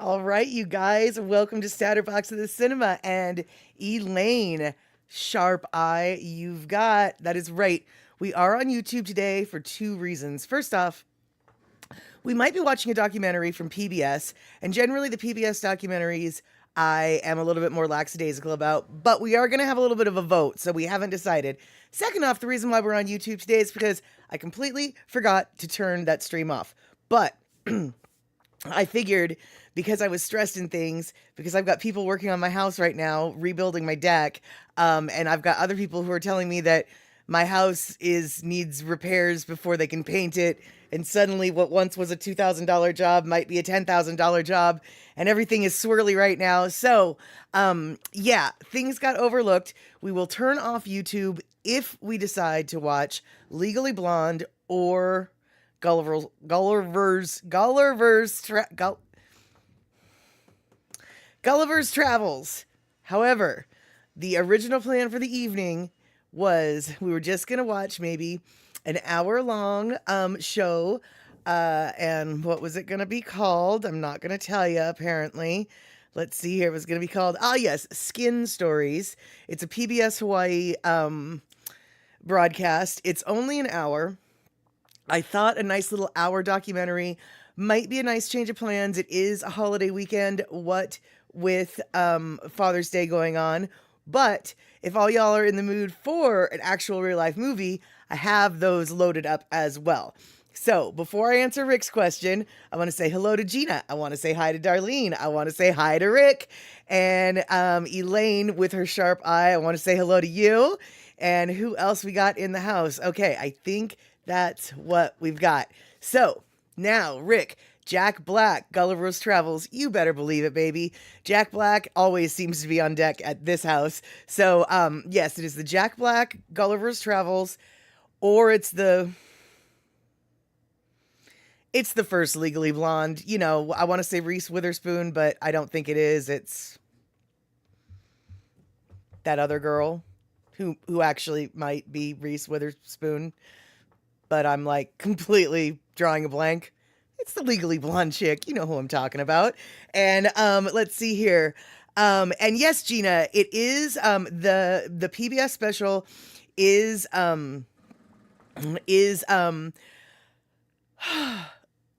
All right, you guys, welcome to StatterBox of the Cinema. And Elaine, sharp eye, you've got. That is right. We are on YouTube today for two reasons. First off, we might be watching a documentary from PBS, and generally the PBS documentaries I am a little bit more lackadaisical about, but we are going to have a little bit of a vote, so we haven't decided. Second off, the reason why we're on YouTube today is because I completely forgot to turn that stream off. But I figured because I was stressed in things, because I've got people working on my house right now, rebuilding my deck, and I've got other people who are telling me that my house needs repairs before they can paint it, and suddenly what once was a $2,000 job might be a $10,000 job, and everything is swirly right now. So, yeah, things got overlooked. We will turn off YouTube if we decide to watch Legally Blonde or Gulliver's Travels. However, the original plan for the evening was we were just going to watch maybe an hour-long show, and what was it going to be called? I'm not going to tell you, apparently. Let's see here. It was going to be called, yes, Skin Stories. It's a PBS Hawaii broadcast. It's only an hour. I thought a nice little hour documentary might be a nice change of plans. It is a holiday weekend, what with Father's Day going on. But if all y'all are in the mood for an actual real life movie, I have those loaded up as well. So before I answer Rick's question, I want to say hello to Gina. I want to say hi to Darlene. I want to say hi to Rick. And Elaine with her sharp eye, I want to say hello to you. And who else we got in the house? Okay, I think that's what we've got. So now, Rick, Jack Black, Gulliver's Travels. You better believe it, baby. Jack Black always seems to be on deck at this house. So, yes, it is the Jack Black, Gulliver's Travels, or it's the first Legally Blonde. You know, I want to say Reese Witherspoon, but I don't think it is. It's that other girl who actually might be Reese Witherspoon, but I'm like completely drawing a blank. It's the Legally Blonde chick. You know who I'm talking about. And let's see here. And yes, Gina, it is the PBS special is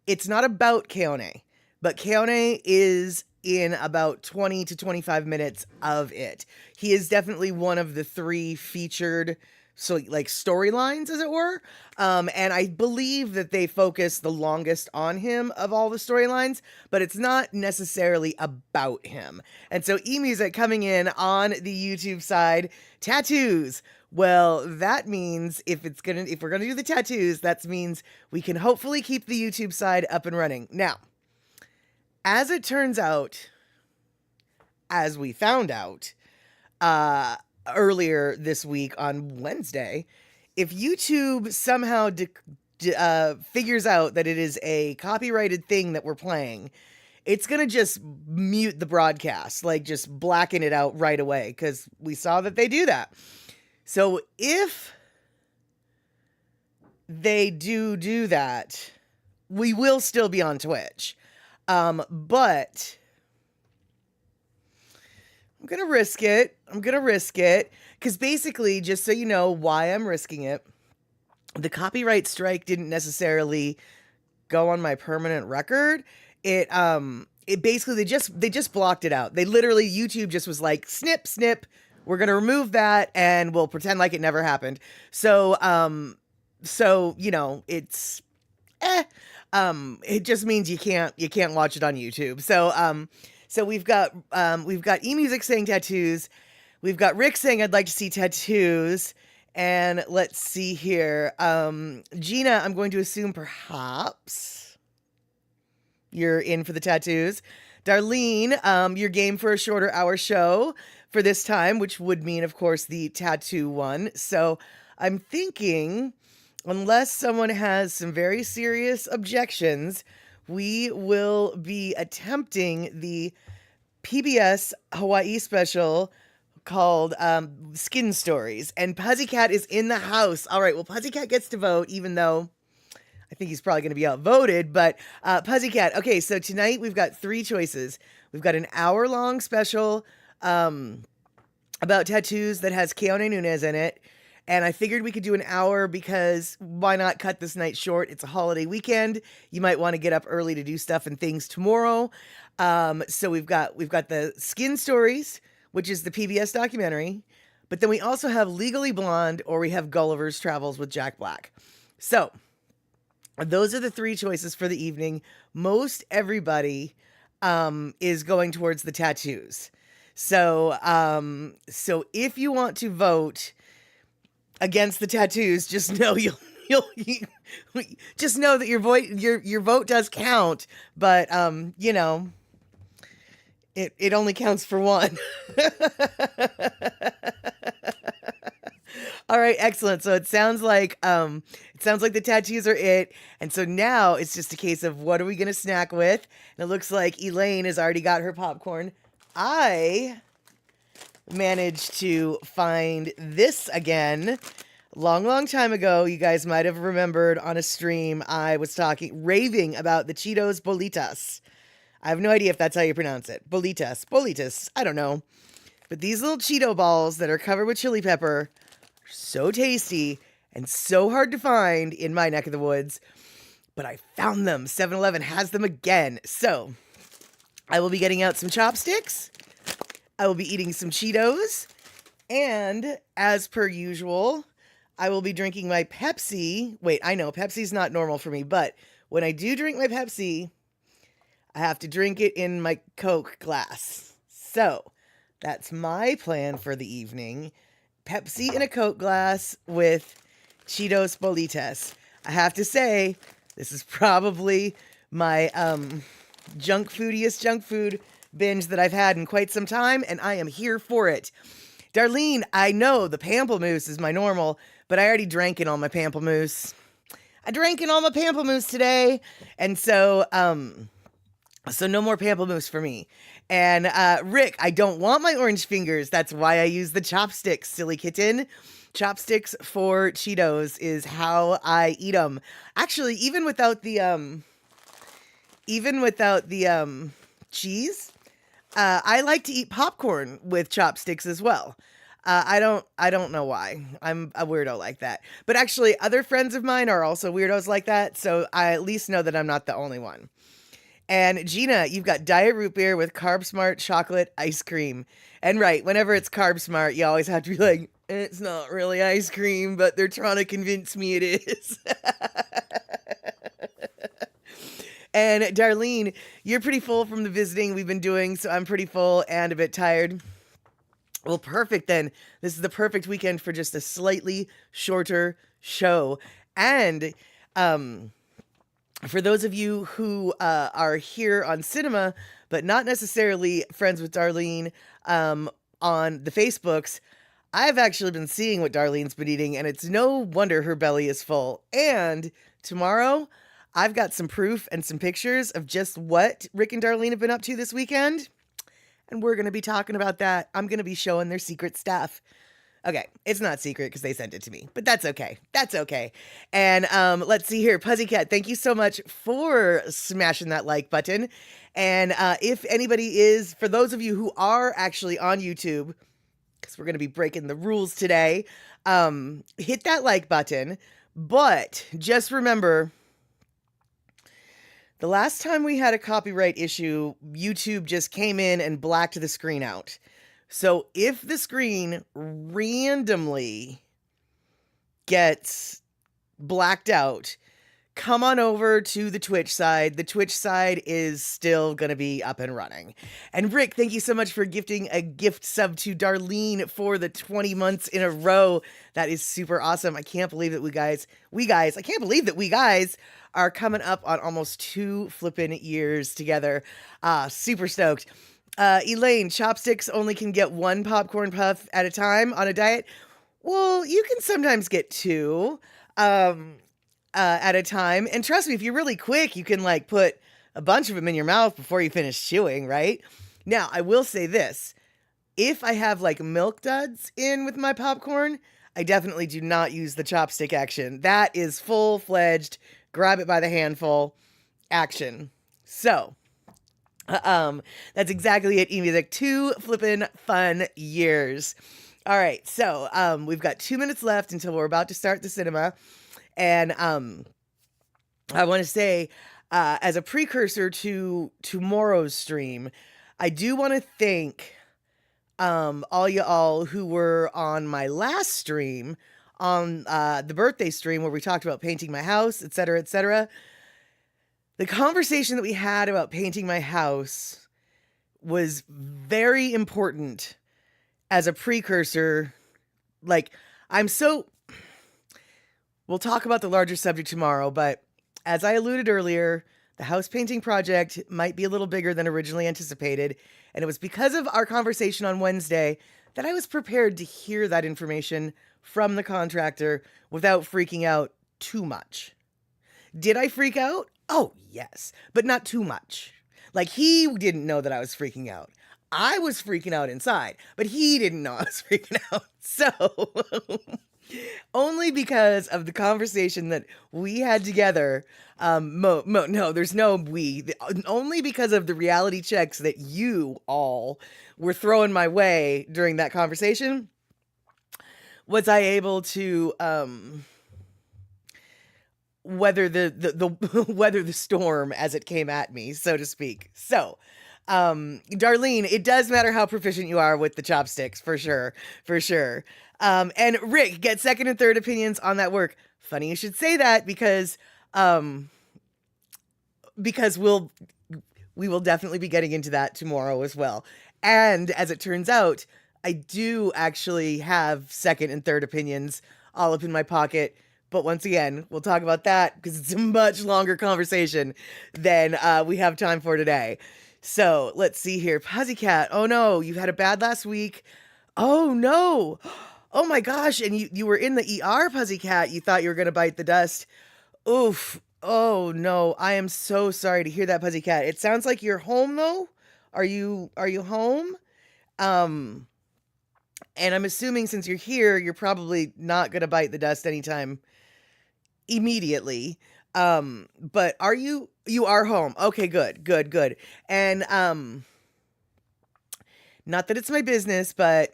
it's not about Keone, but Keone is in about 20 to 25 minutes of it. He is definitely one of the three featured, so like storylines, as it were. And I believe that they focus the longest on him of all the storylines, but it's not necessarily about him. And so eMusic coming in on the YouTube side, tattoos. Well, that means if we're gonna do the tattoos, that means we can hopefully keep the YouTube side up and running. Now, as it turns out, as we found out, earlier this week on Wednesday, if YouTube somehow figures out that it is a copyrighted thing that we're playing, it's going to just mute the broadcast, like just blacken it out right away, because we saw that they do that. So if they do that, we will still be on Twitch. But I'm going to risk it. Because basically, just so you know why I'm risking it, the copyright strike didn't necessarily go on my permanent record. It basically, they just blocked it out. They literally, YouTube just was like, snip, snip. We're going to remove that and we'll pretend like it never happened. So, you know, it's, it just means you can't watch it on YouTube. So we've got eMusic saying tattoos. We've got Rick saying I'd like to see tattoos. And let's see here. Gina, I'm going to assume perhaps you're in for the tattoos. Darlene, you're game for a shorter hour show for this time, which would mean, of course, the tattoo one. So I'm thinking, unless someone has some very serious objections, we will be attempting the PBS Hawaii special called Skin Stories. And Puzzycat is in the house. All right, well, Puzzycat gets to vote, even though I think he's probably going to be outvoted, but Pussycat. Okay, so tonight we've got 3 choices. We've got an hour-long special about tattoos that has Keone Nunes in it. And I figured we could do an hour because why not cut this night short? It's a holiday weekend. You might want to get up early to do stuff and things tomorrow. So we've got the Skin Stories, which is the PBS documentary. But then we also have Legally Blonde, or we have Gulliver's Travels with Jack Black. So those are the 3 choices for the evening. Most everybody is going towards the tattoos. So if you want to vote against the tattoos, just know you'll just know that your vote does count, but it only counts for one. All right, excellent. So it sounds like the tattoos are it, and so now it's just a case of what are we gonna snack with? And it looks like Elaine has already got her popcorn. I managed to find this again. Long time ago, you guys might have remembered on a stream, I was raving about the Cheetos Bolitas. I have no idea if that's how you pronounce it. Bolitas, I don't know. But these little Cheeto balls that are covered with chili pepper are so tasty and so hard to find in my neck of the woods. But I found them. 7-Eleven has them again. So I will be getting out some chopsticks. I will be eating some Cheetos. And as per usual, I will be drinking my Pepsi. Wait, I know Pepsi's not normal for me, but when I do drink my Pepsi, I have to drink it in my Coke glass. So that's my plan for the evening. Pepsi in a Coke glass with Cheetos Bolitas. I have to say, this is probably my junk food binge that I've had in quite some time, and I am here for it. Darlene, I know the pamplemousse is my normal, but I already drank in all my pamplemousse. I drank in all my pamplemousse today, and so no more pamplemousse for me. And Rick, I don't want my orange fingers. That's why I use the chopsticks, silly kitten. Chopsticks for Cheetos is how I eat them. Actually, even without the cheese, I like to eat popcorn with chopsticks as well. I don't know why. I'm a weirdo like that. But actually, other friends of mine are also weirdos like that, so I at least know that I'm not the only one. And Gina, you've got Diet Root Beer with Carb Smart chocolate ice cream. And right, whenever it's Carb Smart, you always have to be like, it's not really ice cream, but they're trying to convince me it is. And Darlene, you're pretty full from the visiting we've been doing, so I'm pretty full and a bit tired. Well, perfect then. This is the perfect weekend for just a slightly shorter show. And for those of you who are here on cinema, but not necessarily friends with Darlene on the Facebooks, I've actually been seeing what Darlene's been eating, and it's no wonder her belly is full. And tomorrow, I've got some proof and some pictures of just what Rick and Darlene have been up to this weekend. And we're going to be talking about that. I'm going to be showing their secret stuff. Okay, it's not secret because they sent it to me, but that's okay. That's okay. And let's see here. Pussycat, thank you so much for smashing that like button. And if anybody is, for those of you who are actually on YouTube, because we're going to be breaking the rules today, hit that like button. But just remember, the last time we had a copyright issue, YouTube just came in and blacked the screen out. So if the screen randomly gets blacked out, come on over to the Twitch side. The Twitch side is still going to be up and running. And Rick, thank you so much for gifting a gift sub to Darlene for the 20 months in a row. That is super awesome. I can't believe that we guys are coming up on almost 2 flippin' years together. Super stoked. Elaine, chopsticks only can get 1 popcorn puff at a time on a diet. Well, you can sometimes get 2 at a time. And trust me, if you're really quick, you can like put a bunch of them in your mouth before you finish chewing, right? Now, I will say this. If I have like milk duds in with my popcorn, I definitely do not use the chopstick action. That is full-fledged grab it by the handful, action. So, that's exactly it, eMusic. 2 flippin' fun years. All right, so we've got 2 minutes left until we're about to start the cinema, and I want to say, as a precursor to tomorrow's stream, I do want to thank all y'all who were on my last stream, on the birthday stream where we talked about painting my house, etc., etc. The conversation that we had about painting my house was very important as a precursor. Like, we'll talk about the larger subject tomorrow, but as I alluded earlier, the house painting project might be a little bigger than originally anticipated, and it was because of our conversation on Wednesday that I was prepared to hear that information from the contractor without freaking out too much. Did I freak out? Oh, yes, but not too much. Like, he didn't know that I was freaking out. I was freaking out inside, but he didn't know I was freaking out. So, only because of the conversation that we had together, no, there's no we. Only because of the reality checks that you all were throwing my way during that conversation was I able to weather the weather the storm as it came at me, so to speak. So, Darlene, it does matter how proficient you are with the chopsticks, for sure, for sure. And Rick, get second and third opinions on that work. Funny you should say that, because we will definitely be getting into that tomorrow as well. And as it turns out, I do actually have second and third opinions all up in my pocket. But once again, we'll talk about that because it's a much longer conversation than we have time for today. So let's see here. Pussycat, oh no, you've had a bad last week. Oh no. Oh my gosh. And you were in the ER, Pussycat. You thought you were going to bite the dust. Oof. Oh no. I am so sorry to hear that, Pussycat. It sounds like you're home though. Are you home? And I'm assuming since you're here, you're probably not going to bite the dust anytime immediately. But you are home. Okay, good. And, not that it's my business, but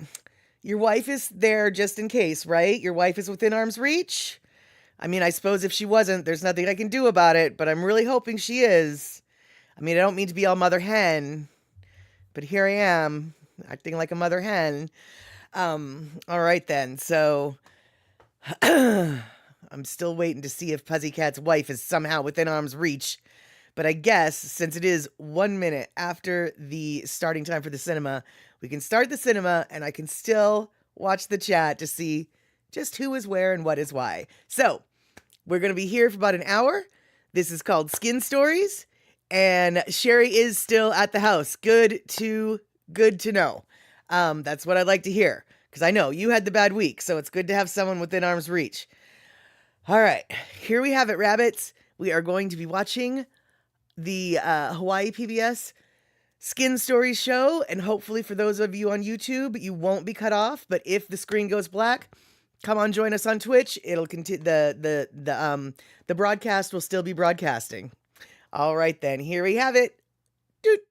your wife is there just in case, right? Your wife is within arm's reach. I mean, I suppose if she wasn't, there's nothing I can do about it, but I'm really hoping she is. I mean, I don't mean to be all mother hen, but here I am acting like a mother hen. All right then. So I'm still waiting to see if Pussycat's wife is somehow within arm's reach. But I guess since it is 1 minute after the starting time for the cinema, we can start the cinema and I can still watch the chat to see just who is where and what is why. So we're going to be here for about an hour. This is called Skin Stories, and Sherry is still at the house. Good to know. That's what I'd like to hear, because I know you had the bad week, so it's good to have someone within arm's reach. All right, here we have it, rabbits. We are going to be watching the Hawaii PBS Skin Stories show, and hopefully for those of you on YouTube, you won't be cut off. But if the screen goes black, come on, join us on Twitch. It'll continue. The broadcast will still be broadcasting. All right, then. Here we have it. Doot.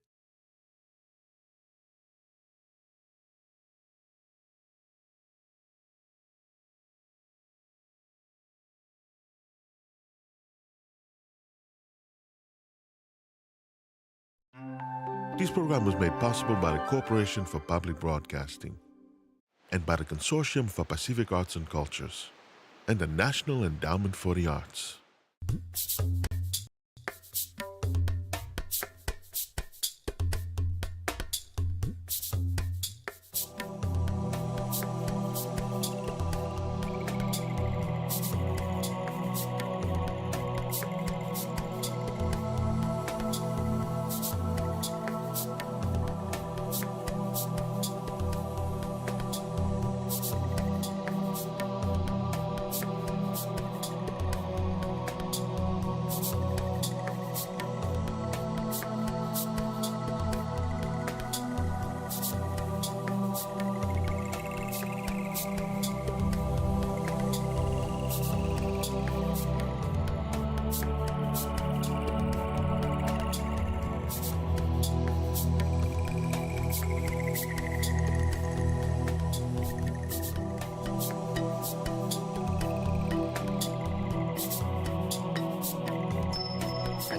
This program was made possible by the Corporation for Public Broadcasting and by the Consortium for Pacific Arts and Cultures and the National Endowment for the Arts.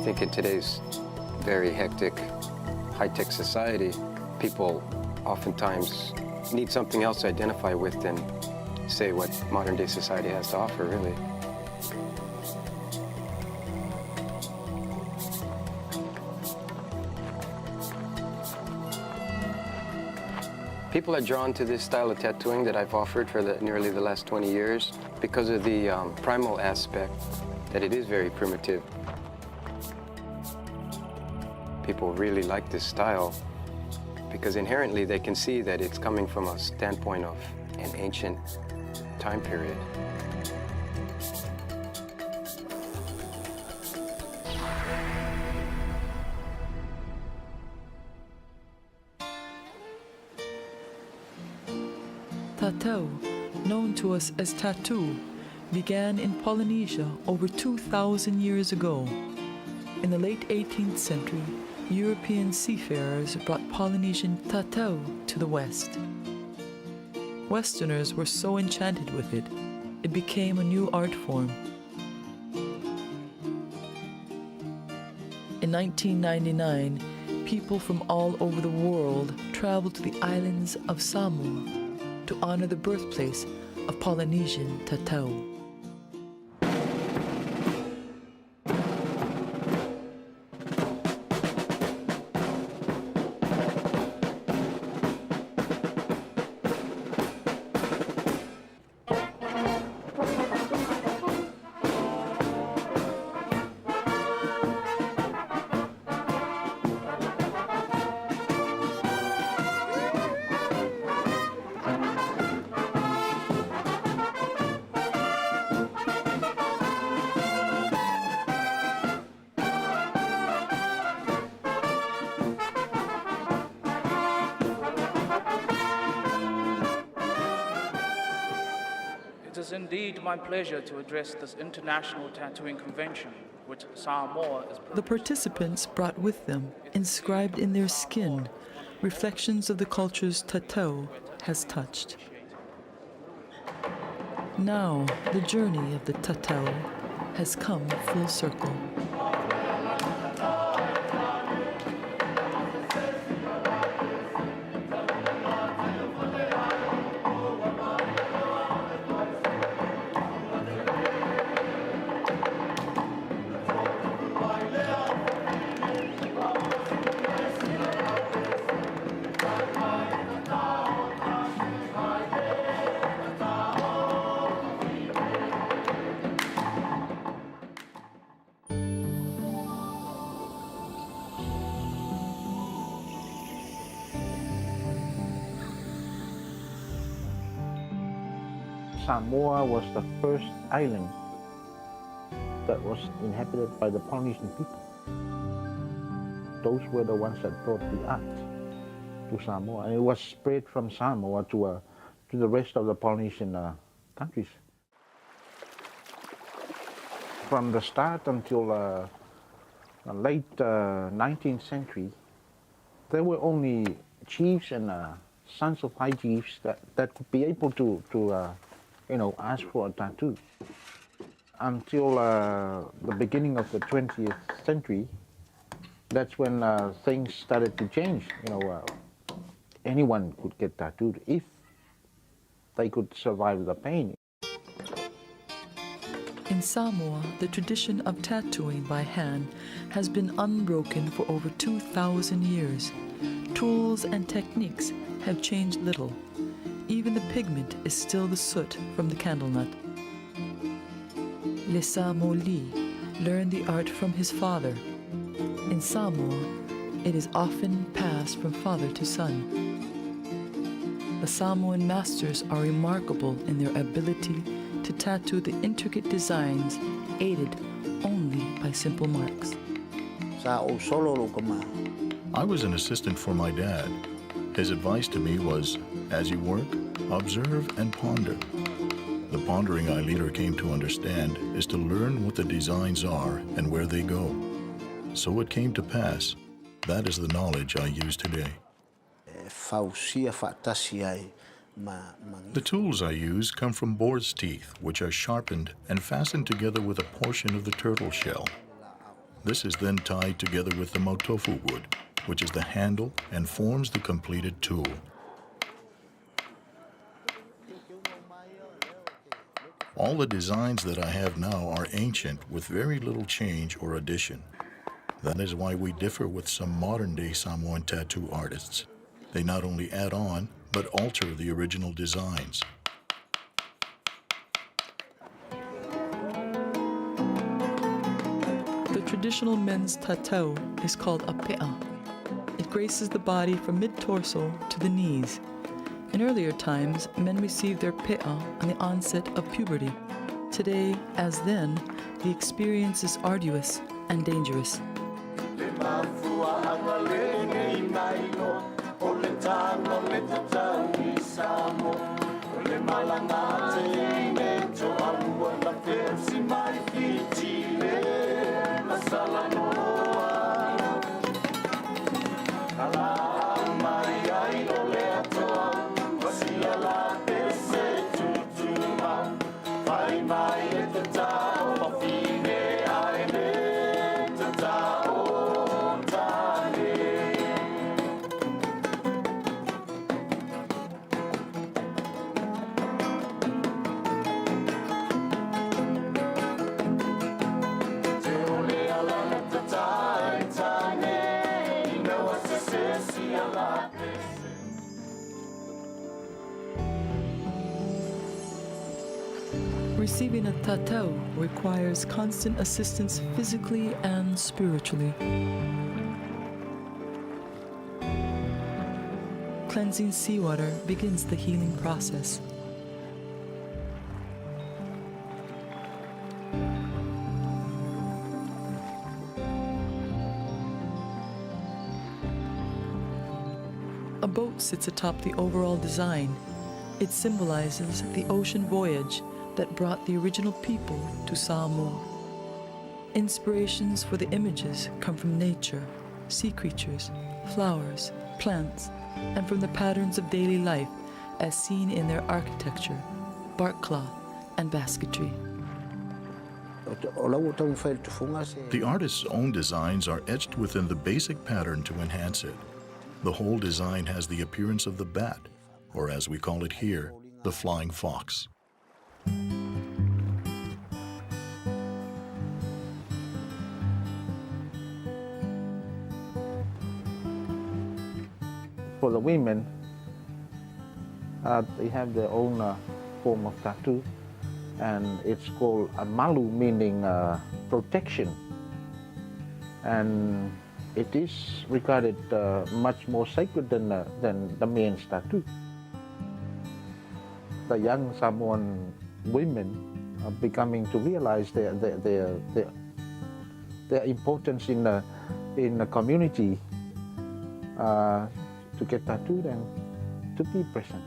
think in today's very hectic, high-tech society, people oftentimes need something else to identify with than, say, what modern-day society has to offer, really. People are drawn to this style of tattooing that I've offered for nearly the last 20 years because of the primal aspect, that it is very primitive. People really like this style because inherently they can see that it's coming from a standpoint of an ancient time period. Tattoo, known to us as tattoo, began in Polynesia over 2,000 years ago. In the late 18th century, European seafarers brought Polynesian tattoo to the West. Westerners were so enchanted with it, it became a new art form. In 1999, people from all over the world traveled to the islands of Samoa to honor the birthplace of Polynesian tattoo. It is indeed my pleasure to address this International Tattooing Convention, which Samoa is... The participants brought with them, inscribed in their skin, reflections of the culture's tattoo has touched. Now, the journey of the tattoo has come full circle. Samoa was the first island that was inhabited by the Polynesian people. Those were the ones that brought the art to Samoa, and it was spread from Samoa to the rest of the Polynesian countries. From the start until the late 19th century, there were only chiefs and sons of high chiefs that could be able to ask for a tattoo. Until the beginning of the 20th century, that's when things started to change. Anyone could get tattooed if they could survive the pain. In Samoa, the tradition of tattooing by hand has been unbroken for over 2,000 years. Tools and techniques have changed little. Even the pigment is still the soot from the candle nut. Le Samo Li learned the art from his father. In Samoa, it is often passed from father to son. The Samoan masters are remarkable in their ability to tattoo the intricate designs aided only by simple marks. I was an assistant for my dad. His advice to me was, as you work, observe and ponder. The pondering I later came to understand is to learn what the designs are and where they go. So it came to pass. That is the knowledge I use today. The tools I use come from boar's teeth, which are sharpened and fastened together with a portion of the turtle shell. This is then tied together with the motofu wood, which is the handle and forms the completed tool. All the designs that I have now are ancient with very little change or addition. That is why we differ with some modern-day Samoan tattoo artists. They not only add on, but alter the original designs. The traditional men's tattoo is called a pe'a. It graces the body from mid-torso to the knees. In earlier times, men received their pe'a on the onset of puberty. Today, as then, the experience is arduous and dangerous. Receiving a tattoo requires constant assistance physically and spiritually. Cleansing seawater begins the healing process. A boat sits atop the overall design. It symbolizes the ocean voyage that brought the original people to Samoa. Inspirations for the images come from nature, sea creatures, flowers, plants, and from the patterns of daily life as seen in their architecture, bark cloth, and basketry. The artist's own designs are etched within the basic pattern to enhance it. The whole design has the appearance of the bat, or as we call it here, the flying fox. For the women, they have their own form of tattoo, and it's called a malu, meaning protection. And it is regarded much more sacred than the men's tattoo. The young Samoan women are beginning to realize their importance in the community to get tattooed and to be present.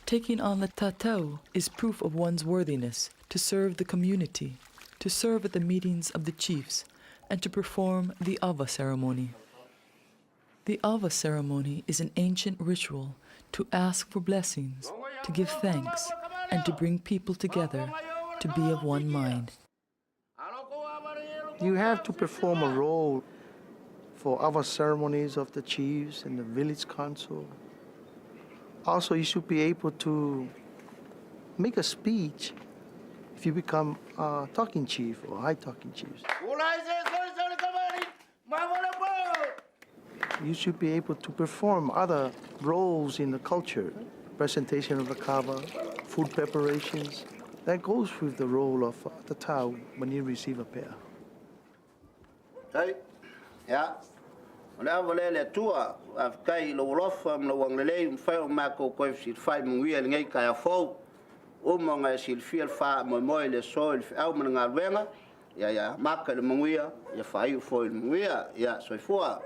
Taking on the tattoo is proof of one's worthiness to serve the community, to serve at the meetings of the chiefs, and to perform the Ava ceremony. The Ava ceremony is an ancient ritual to ask for blessings, to give thanks, and to bring people together to be of one mind. You have to perform a role for Ava ceremonies of the chiefs and the village council. Also, you should be able to make a speech if you become a talking chief or high talking chiefs. You should be able to perform other roles in the culture, presentation of the kava, food preparations. That goes with the role of the tau when you receive a pair. Hey, yeah. Ona volele tua af kai lo rofa no wanglele fai mako ko fit fai mungwe ngai ka fo o monga sil fiel fa mo le sol au mga wenga ya maka le mungwe ya fai fo mungwe ya so fo.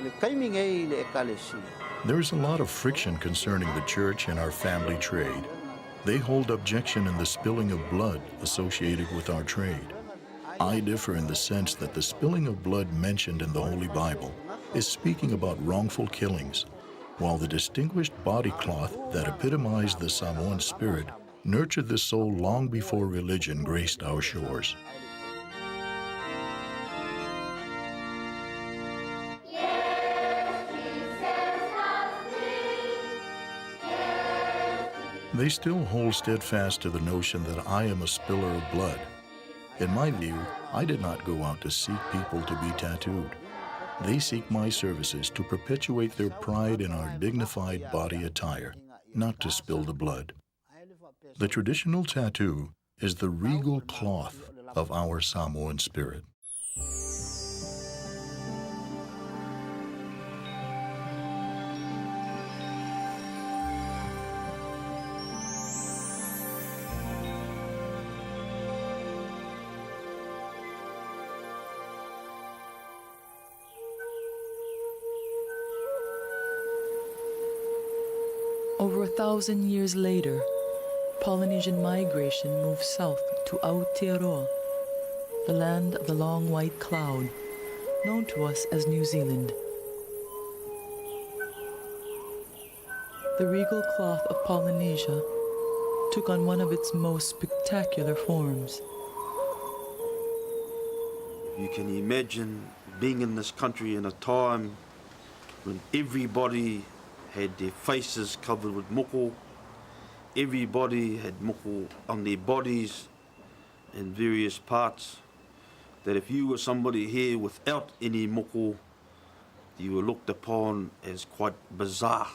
Le kaiming ai le ekalesi. There is a lot of friction concerning the church and our family trade. They hold objection in the spilling of blood associated with our trade. I differ in the sense that the spilling of blood mentioned in the Holy Bible is speaking about wrongful killings, while the distinguished body cloth that epitomized the Samoan spirit nurtured the soul long before religion graced our shores. They still hold steadfast to the notion that I am a spiller of blood. In my view, I did not go out to seek people to be tattooed. They seek my services to perpetuate their pride in our dignified body attire, not to spill the blood. The traditional tattoo is the regal cloth of our Samoan spirit. Over 1,000 years later, Polynesian migration moved south to Aotearoa, the land of the long white cloud, known to us as New Zealand. The regal cloth of Polynesia took on one of its most spectacular forms. You can imagine being in this country in a time when everybody had their faces covered with moko, everybody had moko on their bodies in various parts, that if you were somebody here without any moko, you were looked upon as quite bizarre.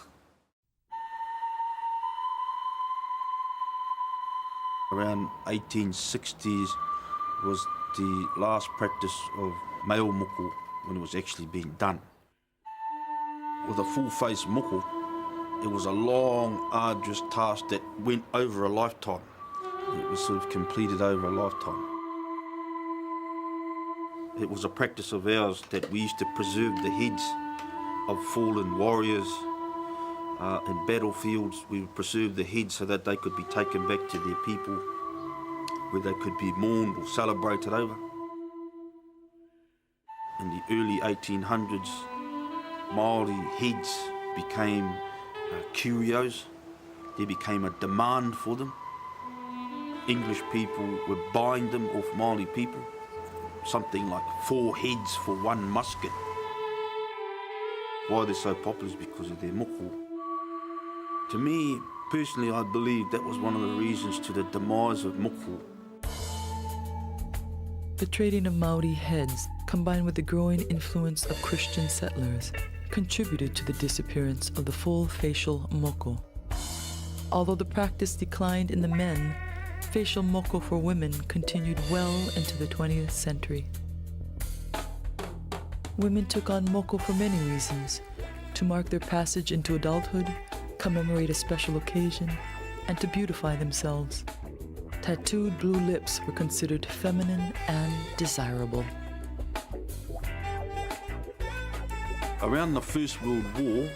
Around 1860s was the last practice of male moko when it was actually being done. With a full face moko, it was a long, arduous task that went over a lifetime. It was sort of completed over a lifetime. It was a practice of ours that we used to preserve the heads of fallen warriors in battlefields. We would preserve the heads so that they could be taken back to their people, where they could be mourned or celebrated over. In the early 1800s, Māori heads became curios. There became a demand for them. English people were buying them off Māori people, something like 4 heads for 1 musket. Why they're so popular is because of their moko. To me, personally, I believe that was one of the reasons to the demise of moko. The trading of Maori heads, combined with the growing influence of Christian settlers, contributed to the disappearance of the full facial moko. Although the practice declined in the men, facial moko for women continued well into the 20th century. Women took on moko for many reasons: to mark their passage into adulthood, commemorate a special occasion, and to beautify themselves. Tattooed blue lips were considered feminine and desirable. Around the First World War,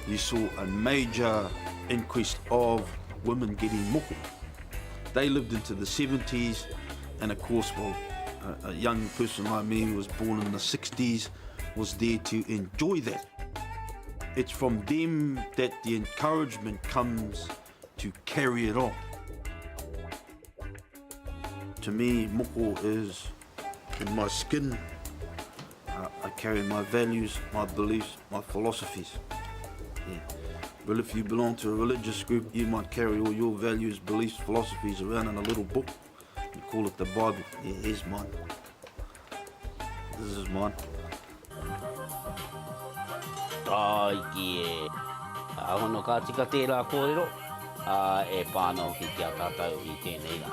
you saw a major increase of women getting moko. They lived into the 70s, and of course, well, a young person like me who was born in the 60s was there to enjoy that. It's from them that the encouragement comes to carry it on. To me, moko is in my skin. I carry my values, my beliefs, my philosophies. Yeah. Well, if you belong to a religious group, you might carry all your values, beliefs, philosophies around in a little book. You call it the Bible. Yeah, here's mine. This is mine. Ai ki ahono ka tika tērā kōrero e pānau ki te tātou I tēnei rā.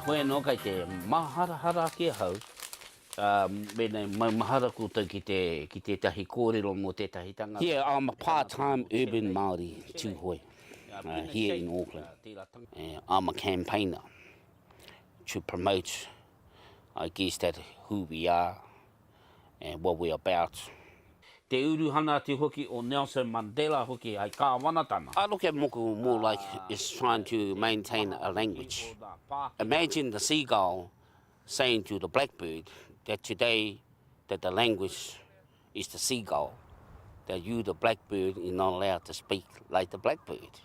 Hoi no kai te mahara kia hau, bēnei mahara koutou ki te tahi kōrero mō tētahi tangata. Yeah, I'm a part-time urban Māori tūhoi here in Auckland. I'm a campaigner to promote, I guess, that who we are and what we're about. Te uruhana te hoki o Nelson Mandela hoki ai kāwanatana. I look at moko more like it's trying to maintain a language. Imagine the seagull saying to the blackbird that today that the language is the seagull, that you, the blackbird, is not allowed to speak like the blackbird.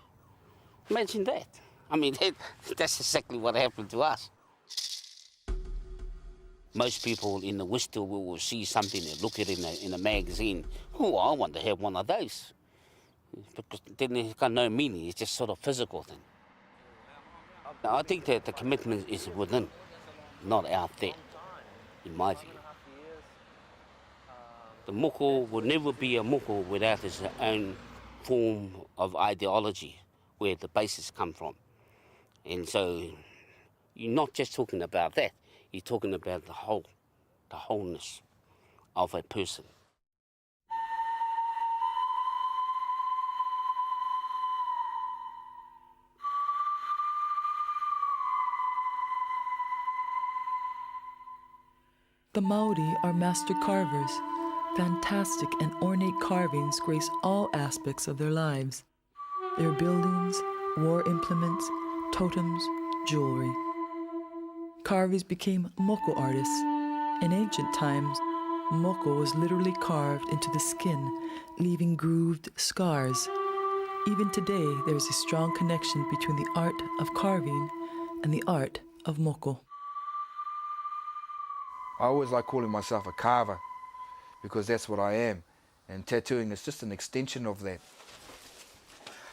Imagine that. I mean, that's exactly what happened to us. Most people in the Western world will see something and look at it in a magazine. Oh, I want to have one of those. Because then it's got no meaning, it's just sort of physical thing. I think that the commitment is within, not out there, in my view. The moko will never be a moko without its own form of ideology, where the basis come from. And so you're not just talking about that, you're talking about the wholeness of a person. The Maori are master carvers. Fantastic and ornate carvings grace all aspects of their lives. Their buildings, war implements, totems, jewelry. Carvers became moko artists. In ancient times, moko was literally carved into the skin, leaving grooved scars. Even today, there is a strong connection between the art of carving and the art of moko. I always like calling myself a carver because that's what I am, and tattooing is just an extension of that.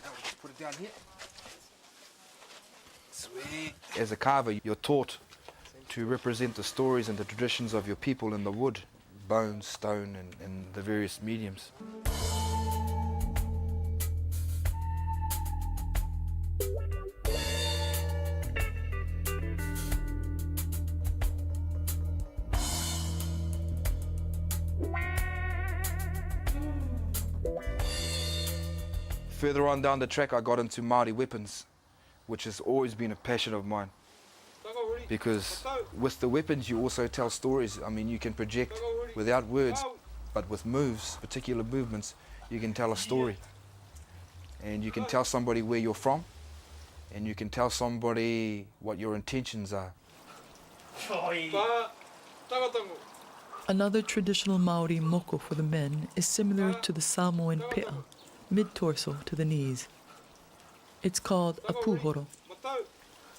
Now we'll just put it down here. Sweet. As a carver, you're taught to represent the stories and the traditions of your people in the wood, bone, stone, and the various mediums. Further on down the track, I got into Māori weapons, which has always been a passion of mine. Because with the weapons, you also tell stories. I mean, you can project without words, but with moves, particular movements, you can tell a story. And you can tell somebody where you're from, and you can tell somebody what your intentions are. Another traditional Maori moko for the men is similar to the Samoan pe'a, mid-torso to the knees. It's called a puhoro.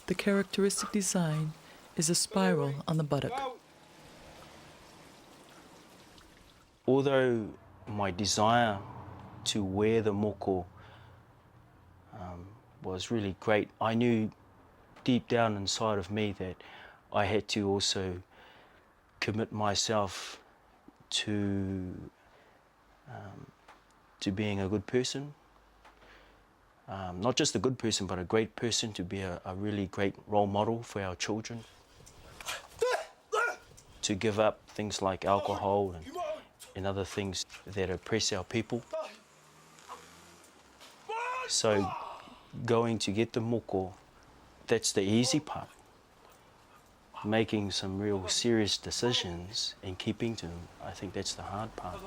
The characteristic design is a spiral on the buttock. Although my desire to wear the moko was really great, I knew deep down inside of me that I had to also commit myself to being a good person. Not just a good person, but a great person, to be a really great role model for our children. To give up things like alcohol and other things that oppress our people. So going to get the moko, that's the easy part. Making some real serious decisions and keeping to them, I think that's the hard part.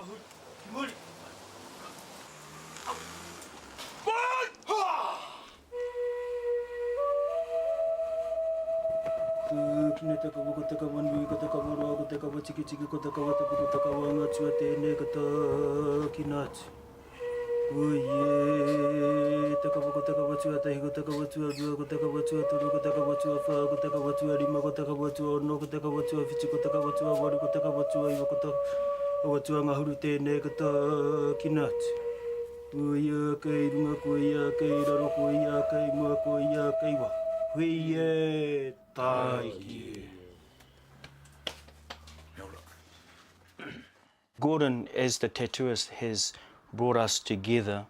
Gordon, as the tattooist, has brought us together,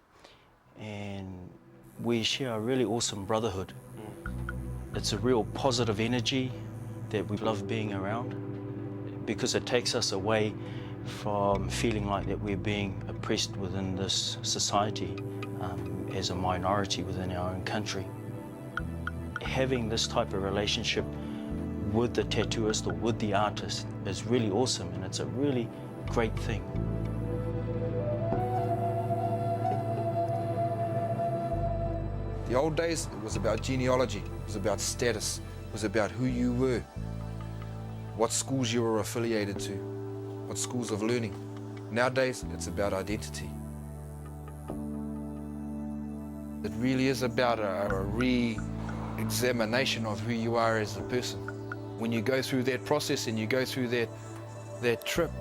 and we share a really awesome brotherhood. It's a real positive energy that we love being around, because it takes us away from feeling like that we're being oppressed within this society as a minority within our own country. Having this type of relationship with the tattooist or with the artist is really awesome, and it's a really great thing. The old days, it was about genealogy, it was about status, it was about who you were. what schools you are affiliated to, what schools of learning. Nowadays, it's about identity. It really is about a re-examination of who you are as a person. When you go through that process and you go through that trip,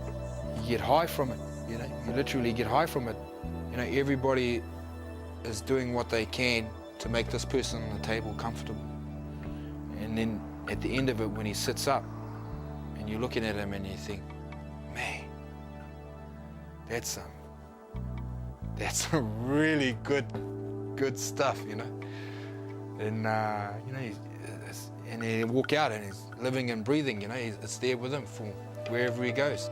you get high from it, you know, you literally get high from it. You know, everybody is doing what they can to make this person on the table comfortable. And then at the end of it, when he sits up and you're looking at him and you think, man, that's some really good stuff, you know. And you know, and he walk out and he's living and breathing, you know. It's there with him for wherever he goes.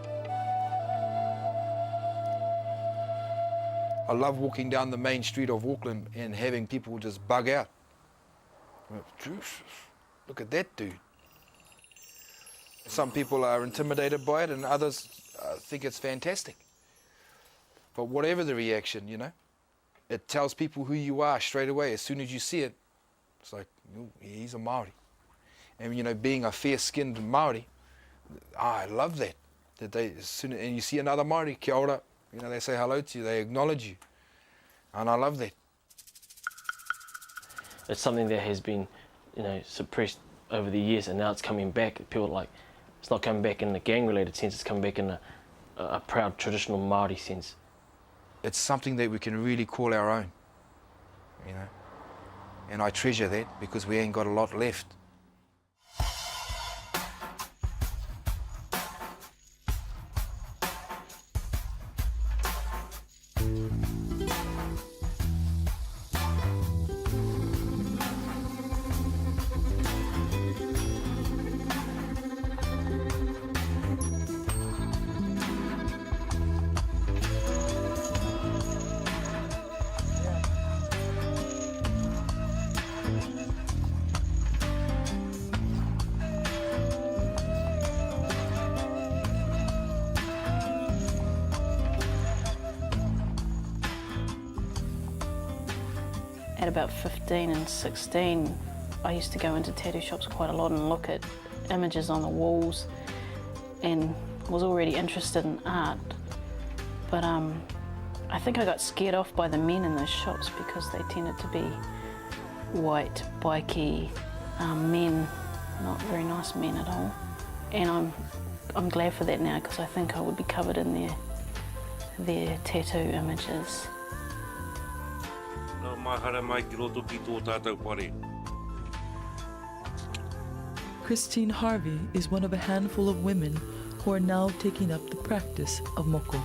I love walking down the main street of Auckland and having people just bug out. Look at that dude. Some people are intimidated by it and others think it's fantastic. But whatever the reaction, you know, it tells people who you are straight away. As soon as you see it, it's like, ooh, he's a Māori. And, you know, being a fair-skinned Māori, I love that. That they, as soon as, and you see another Māori, kia ora, you know, they say hello to you, they acknowledge you. And I love that. It's something that has been, you know, suppressed over the years, and now it's coming back. People are like, it's not coming back in a gang-related sense, it's coming back in a proud, traditional Māori sense. It's something that we can really call our own, you know. And I treasure that because we ain't got a lot left. At about 15 and 16, I used to go into tattoo shops quite a lot and look at images on the walls, and was already interested in art. But I think I got scared off by the men in those shops because they tended to be white, bikey men, not very nice men at all. And I'm glad for that now, because I think I would be covered in their tattoo images. Christine Harvey is one of a handful of women who are now taking up the practice of moko.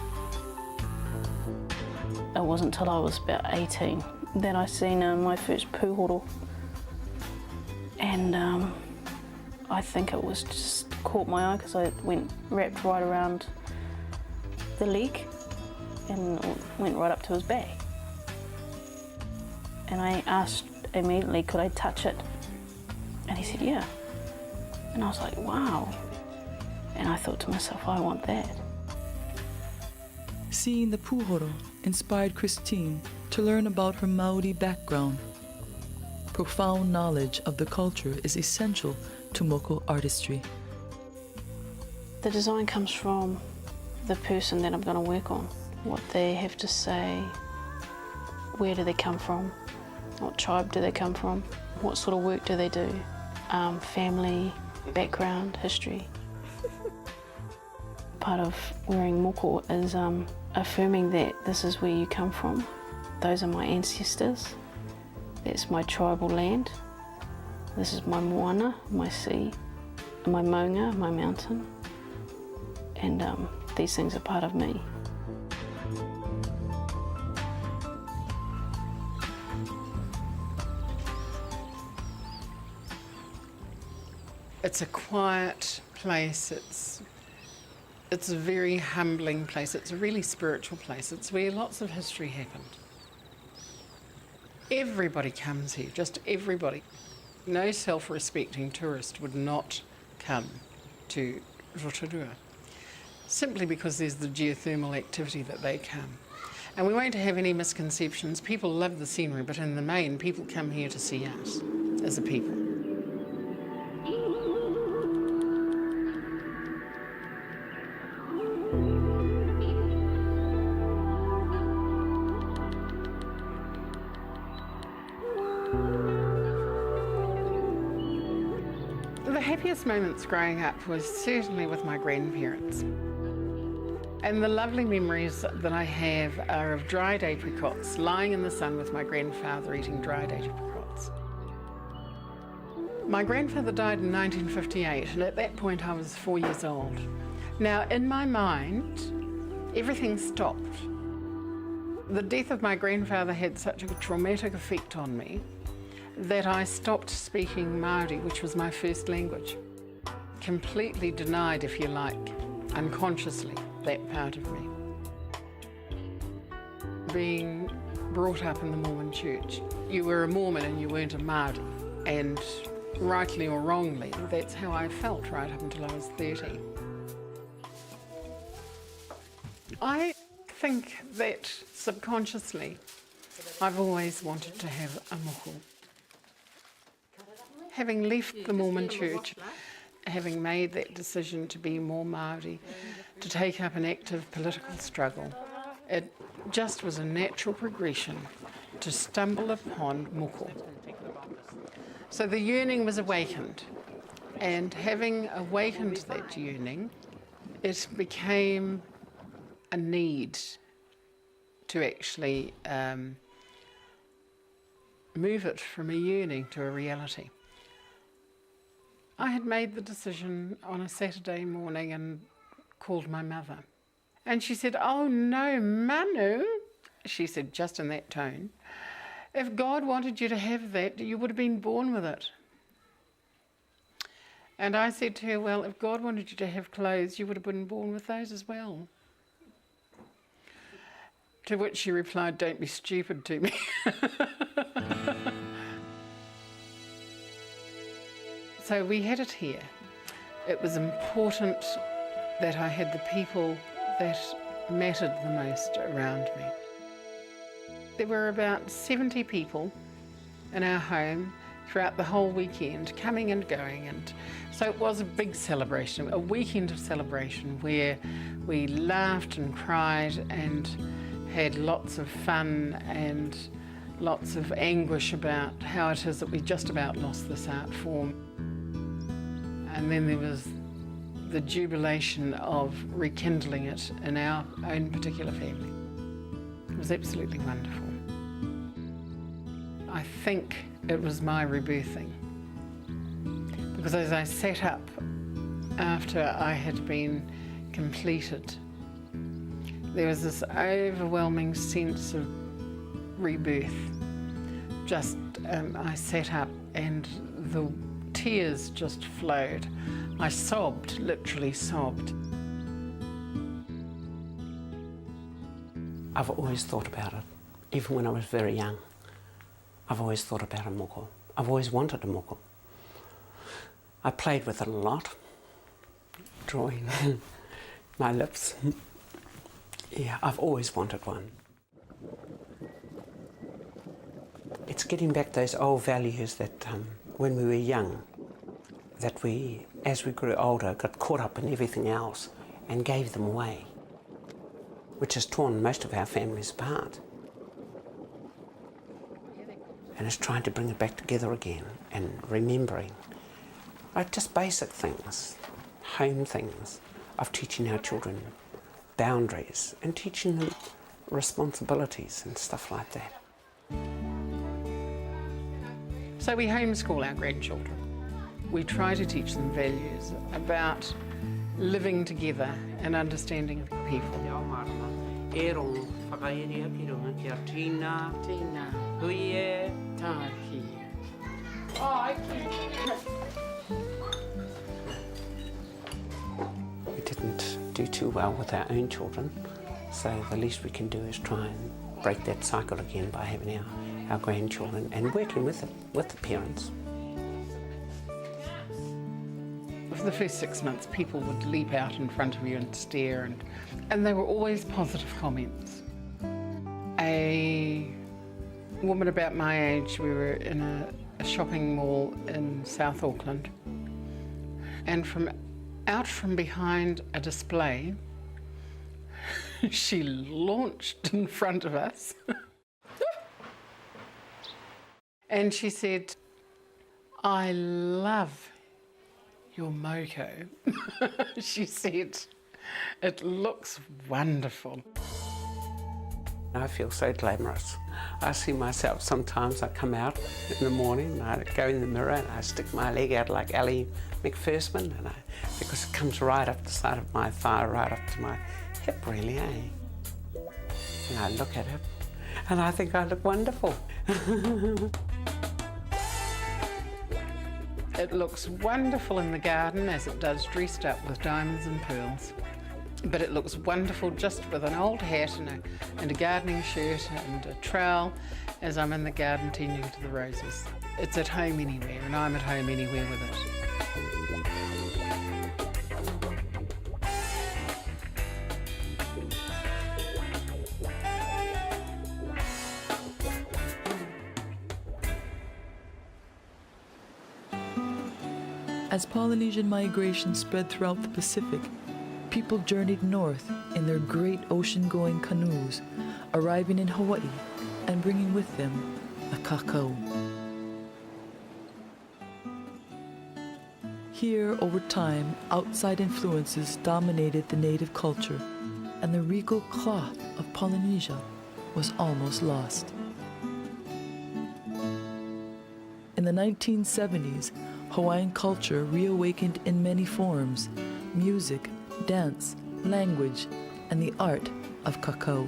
It wasn't until I was about 18 that I seen my first pūhoro. And I think it was just caught my eye because I went wrapped right around the leg and went right up to his back. And I asked immediately, could I touch it? And he said, yeah. And I was like, wow. And I thought to myself, I want that. Seeing the pūhoro inspired Christine to learn about her Maori background. Profound knowledge of the culture is essential to moko artistry. The design comes from the person that I'm going to work on, what they have to say, where do they come from, what tribe do they come from, what sort of work do they do, family, background, history. Part of wearing moko is affirming that this is where you come from. Those are my ancestors. That's my tribal land. This is my moana, my sea, my maunga, my mountain. And these things are part of me. It's a quiet place. It's a very humbling place. It's a really spiritual place. It's where lots of history happened. Everybody comes here, just everybody. No self-respecting tourist would not come to Rotorua, simply because there's the geothermal activity that they come. And we won't have any misconceptions. People love the scenery, but in the main, people come here to see us as a people. happiest moments growing up was certainly with my grandparents. And the lovely memories that I have are of dried apricots, lying in the sun with my grandfather eating dried apricots. My grandfather died in 1958, and at that point I was 4 years old. Now, in my mind, everything stopped. The death of my grandfather had such a traumatic effect on me that I stopped speaking Māori, which was my first language. Completely denied, if you like, unconsciously, that part of me. Being brought up in the Mormon church, you were a Mormon and you weren't a Māori, and rightly or wrongly, that's how I felt right up until I was 30. I think that subconsciously I've always wanted to have a moko. Having left the Mormon church, having made that decision to be more Māori, to take up an active political struggle, it just was a natural progression to stumble upon moko. So the yearning was awakened, and having awakened that yearning, it became a need to actually move it from a yearning to a reality. I had made the decision on a Saturday morning and called my mother. And she said, "Oh no, Manu," she said just in that tone, "if God wanted you to have that, you would have been born with it." And I said to her, "Well, if God wanted you to have clothes, you would have been born with those as well." To which she replied, "Don't be stupid to me." So we had it here. It was important that I had the people that mattered the most around me. There were about 70 people in our home throughout the whole weekend, coming and going, and so it was a big celebration, a weekend of celebration where we laughed and cried and had lots of fun and lots of anguish about how it is that we just about lost this art form. And then there was the jubilation of rekindling it in our own particular family. It was absolutely wonderful. I think it was my rebirthing, because as I sat up after I had been completed, there was this overwhelming sense of rebirth. Just, I sat up and the tears just flowed. I sobbed, literally sobbed. I've always thought about it, even when I was very young. I've always thought about a moko. I've always wanted a moko. I played with it a lot, drawing my lips. Yeah, I've always wanted one. It's getting back those old values that when we were young, that we, as we grew older, got caught up in everything else and gave them away, which has torn most of our families apart. And it's trying to bring it back together again and remembering, like just basic things, home things, of teaching our children boundaries and teaching them responsibilities and stuff like that. So we homeschool our grandchildren. We try to teach them values about living together and understanding people. We didn't do too well with our own children, so the least we can do is try and break that cycle again by having our grandchildren and working with the parents. For the first 6 months, people would leap out in front of you and stare, and they were always positive comments. A woman about my age, we were in a shopping mall in South Auckland, and out from behind a display, she launched in front of us. And she said, "I love your moko. She said, it looks wonderful. I feel so glamorous. I see myself sometimes, I come out in the morning, I go in the mirror and I stick my leg out like Ally McPherson, because it comes right up the side of my thigh, right up to my hip really, eh? And I look at it and I think I look wonderful. It looks wonderful in the garden as it does dressed up with diamonds and pearls. But it looks wonderful just with an old hat and a gardening shirt and a trowel as I'm in the garden tending to the roses. It's at home anywhere, and I'm at home anywhere with it. As Polynesian migration spread throughout the Pacific, people journeyed north in their great ocean-going canoes, arriving in Hawaii and bringing with them the cacao. Here, over time, outside influences dominated the native culture, and the regal cloth of Polynesia was almost lost. In the 1970s, Hawaiian culture reawakened in many forms: music, dance, language, and the art of cacao.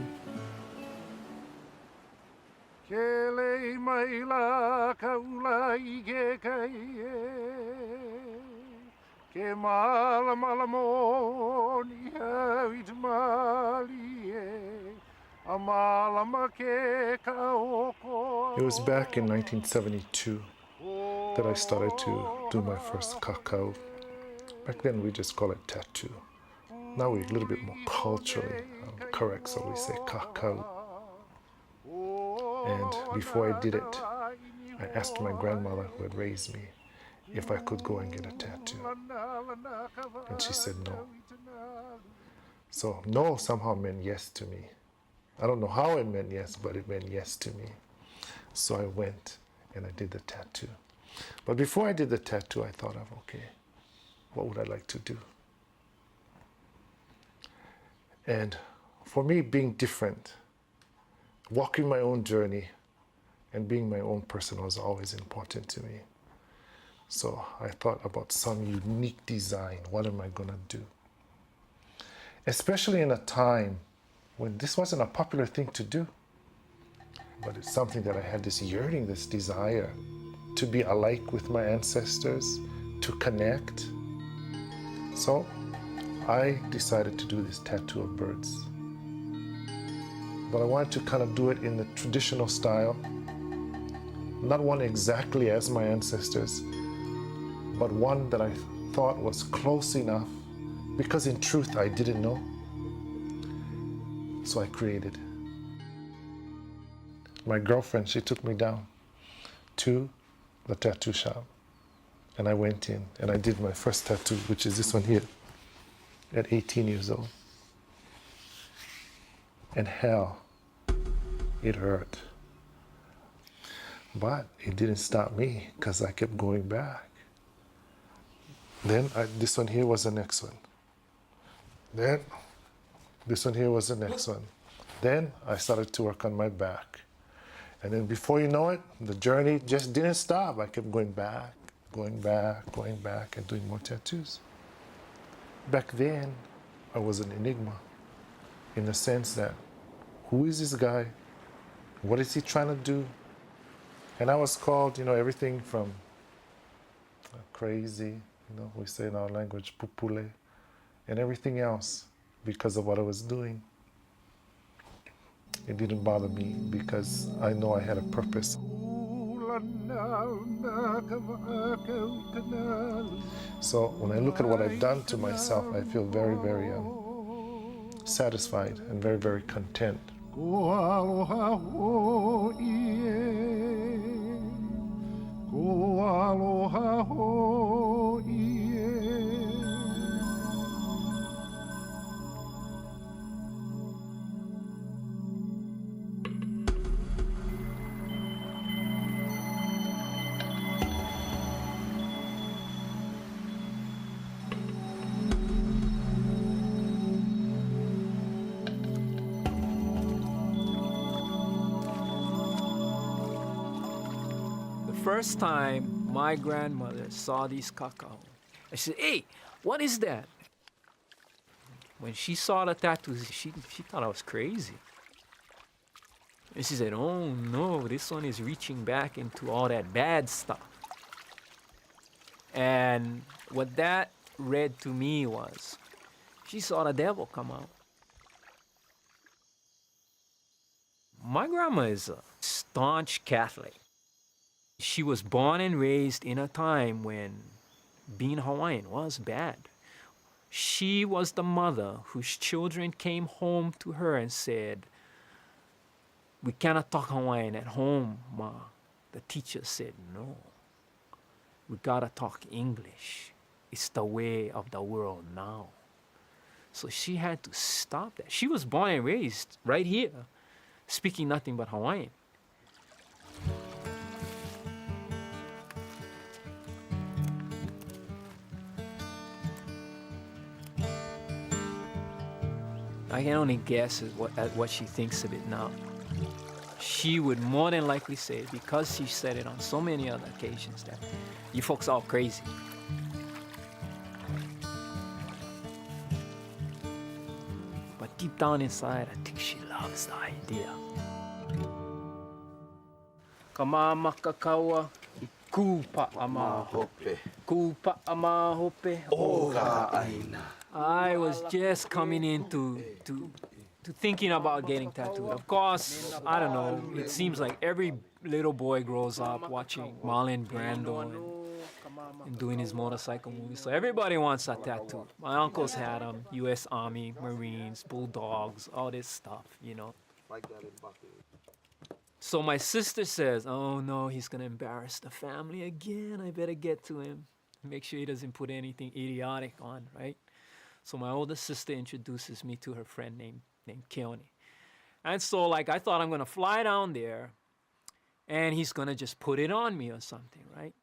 It was back in 1972 that I started to do my first cacao. Back then we just call it tattoo. Now we're a little bit more culturally correct, so we say cacao. And before I did it, I asked my grandmother who had raised me if I could go and get a tattoo. And she said no. So no somehow meant yes to me. I don't know how it meant yes, but it meant yes to me. So I went and I did the tattoo. But before I did the tattoo, I thought of, okay, what would I like to do? And for me, being different, walking my own journey and being my own person was always important to me. So I thought about some unique design. What am I going to do? Especially in a time when this wasn't a popular thing to do. But it's something that I had this yearning, this desire to be alike with my ancestors, to connect. So I decided to do this tattoo of birds. But I wanted to kind of do it in the traditional style, not one exactly as my ancestors, but one that I thought was close enough, because in truth I didn't know. So I created. My girlfriend, she took me down to the tattoo shop, and I went in and I did my first tattoo, which is this one here, at 18 years old. And hell, it hurt. But it didn't stop me, because I kept going back. Then this one here was the next one. Then this one here was the next one. Then I started to work on my back. And then before you know it, the journey just didn't stop. I kept going back, and doing more tattoos. Back then, I was an enigma, in the sense that, who is this guy? What is he trying to do? And I was called, everything from crazy, we say in our language, pupule, and everything else, because of what I was doing. It didn't bother me, because I know I had a purpose. So when I look at what I've done to myself, I feel very, very satisfied and very, very content. first time my grandmother saw these kakao, I said, "Hey, what is that?" When she saw the tattoos, she thought I was crazy. And she said, "Oh no, this one is reaching back into all that bad stuff." And what that read to me was, she saw the devil come out. My grandma is a staunch Catholic. She was born and raised in a time when being Hawaiian was bad. She was the mother whose children came home to her and said, "We cannot talk Hawaiian at home, Ma." The teacher said, "No, we gotta talk English. It's the way of the world now." So she had to stop that. She was born and raised right here, speaking nothing but Hawaiian. I can only guess at what she thinks of it now. She would more than likely say, because she said it on so many other occasions, that you folks are all crazy. But deep down inside, I think she loves the idea. Kamāmakakaua I kūpa'amahope. Kūpa'amahope. Oga aina. I was just coming into thinking about getting tattooed. Of course, I don't know, it seems like every little boy grows up watching Marlon Brando and doing his motorcycle movies. So everybody wants a tattoo. My uncles had them, U.S. Army, Marines, Bulldogs, all this stuff, you know. So my sister says, "Oh no, he's gonna embarrass the family again. I better get to him. Make sure he doesn't put anything idiotic on, right?" So my older sister introduces me to her friend named Keone. And so like I thought I'm gonna fly down there and he's gonna just put it on me or something, right?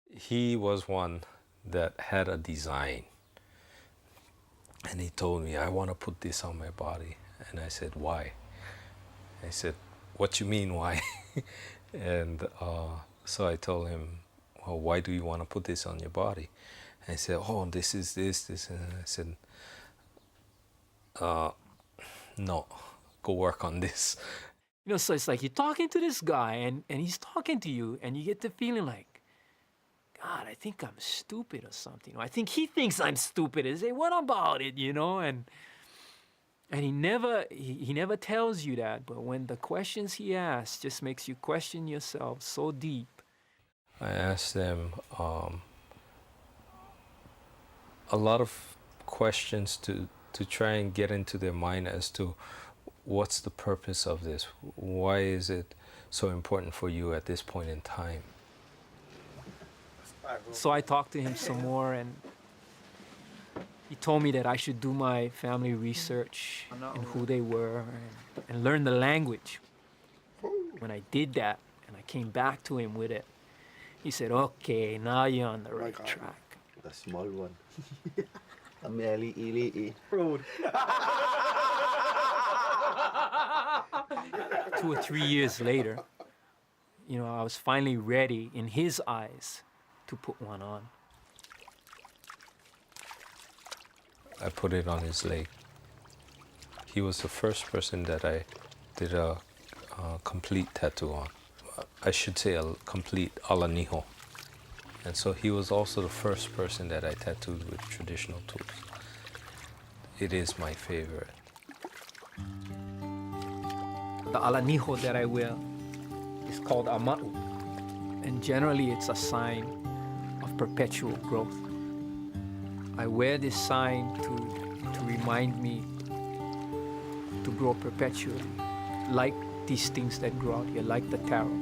He was one that had a design. And he told me, "I want to put this on my body." And I said, "Why?" I said, "What you mean, why?" And so I told him, "Well, why do you want to put this on your body?" And he said, "Oh, this is this." And I said, "No, go work on this." You know, so it's like you're talking to this guy and he's talking to you and you get the feeling like, God, I think I'm stupid or something. Or I think he thinks I'm stupid. I say, what about it, you know? And he never tells you that, but when the questions he asks just makes you question yourself so deep. I asked them a lot of questions to try and get into their mind as to what's the purpose of this? Why is it so important for you at this point in time? So I talked to him some more and he told me that I should do my family research and who they were and learn the language. When I did that and I came back to him with it, he said, "Okay, now you're on the right track." The small one. Ili. 2 or 3 years later, you know, I was finally ready in his eyes to put one on. I put it on his leg. He was the first person that I did a complete tattoo on. I should say a complete alaniho. And so he was also the first person that I tattooed with traditional tools. It is my favorite. The alaniho that I wear is called ama'u. And generally it's a sign of perpetual growth. I wear this sign to remind me to grow perpetually, like these things that grow out here, like the taro.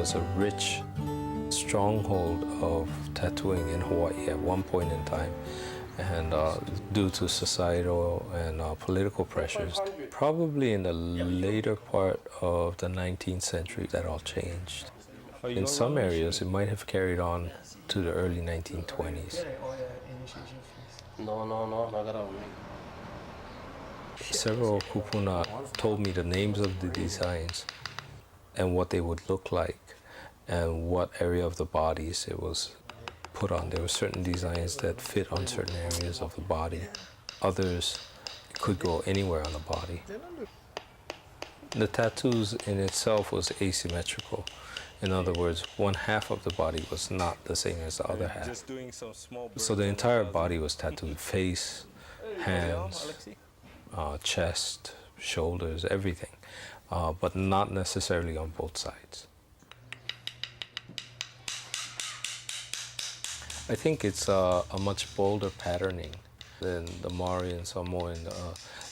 was a rich stronghold of tattooing in Hawaii at one point in time. And due to societal and political pressures, probably in the later part of the 19th century, that all changed. In some areas, it might have carried on to the early 1920s. Several kupuna told me the names of the designs and what they would look like and what area of the bodies it was put on. There were certain designs that fit on certain areas of the body. Others could go anywhere on the body. The tattoos in itself was asymmetrical. In other words, one half of the body was not the same as the other half. So the entire body was tattooed: face, hands, chest, shoulders, everything, but not necessarily on both sides. I think it's a much bolder patterning than the Maori and Samoan.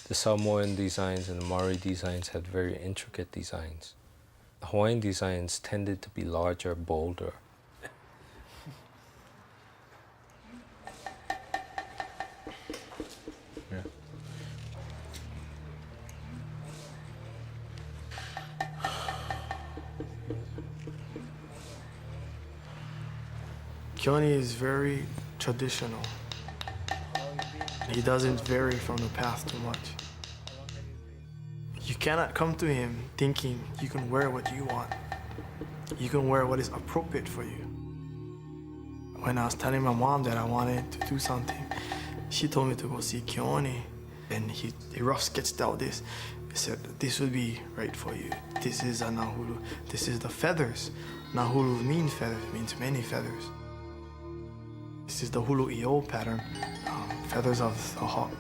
The Samoan designs and the Maori designs had very intricate designs. The Hawaiian designs tended to be larger, bolder. Yeah. Keone is very traditional. He doesn't vary from the path too much. You cannot come to him thinking you can wear what you want. You can wear what is appropriate for you. When I was telling my mom that I wanted to do something, she told me to go see Keone, and he rough sketched out this. He said, this would be right for you. This is a nahulu. This is the feathers. Nahulu means feathers, means many feathers. This is the hulu io pattern, feathers of the hawk.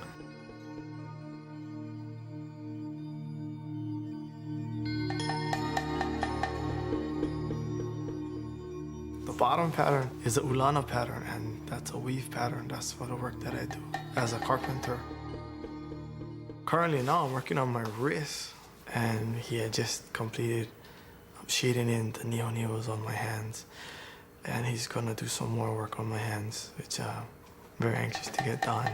The bottom pattern is the ulana pattern, and that's a weave pattern. That's for the work that I do as a carpenter. Currently now I'm working on my wrist, and he had just completed shading in the neo-neos on my hands. And he's gonna do some more work on my hands, which I'm very anxious to get done.